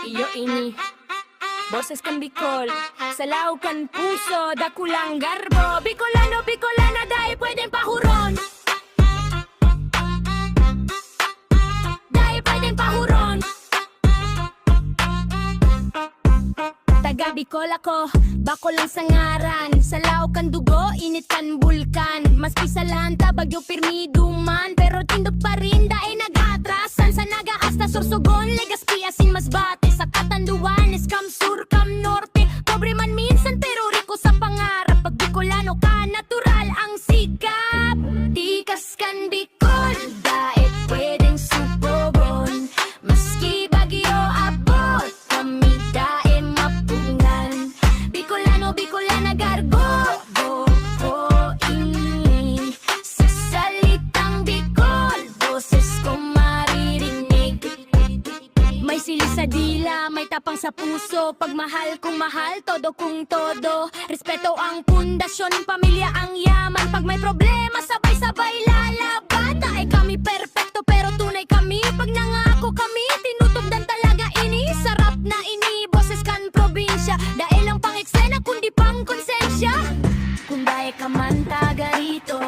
Iyo ini Boses kan Bicol, sa laog kan puso, dakulang garbo. Bicolano, Bicolana, dahil pwedeng pahuron. Dahil pwedeng pahuron. Taga Bicol ako, bako lang sa ngaran. Sa laog kan dugo, init kan bulkan. Maski sa lanta, bagyo pirmi duman. Pero tindog pa rin, dahil nag-atrasan. Sa nag-aasta, Sorsogon, Legazpi, Asin, Masbate. Sa Katanduan, Camsur, Cam Norte. Pobre man minsan, pero riko sa pangarap. Pag Bicolano ka, natural ang sikap. Tikas kan Bicol, dahil pwedeng subogon. Maski bagyo abot, kami dahil mapungan. Bicolano, Bicolana, gargo, ini. Sa salitang Bicol, boses ko maririnig. May sili sa dila, may tapang sa puso. Pagmahal kung mahal, todo kung todo. Respeto ang pundasyon, pamilya ang yaman. Pag may problema, sabay-sabay lalaban. Dahil kami perpekto pero tunay kami. Pag nangako kami, tinutugdan talaga ini. Sarap na ini, boses kan probinsya. Dahil ang pang-eksena, kundi pang konsensya. Kung dahil ka man taga rito,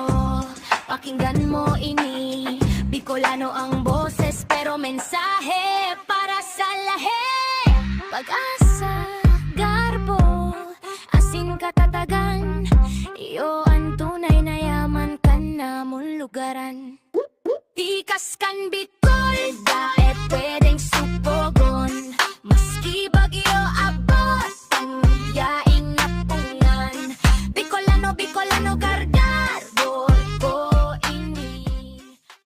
pakinggan mo ini. Bicolano ang boses pero mensahe para sa lahe. Pag-asa, garbo, asin katatagan. Iyo ang tunay na yaman kan namon lugaran. Tikas kan Bicol.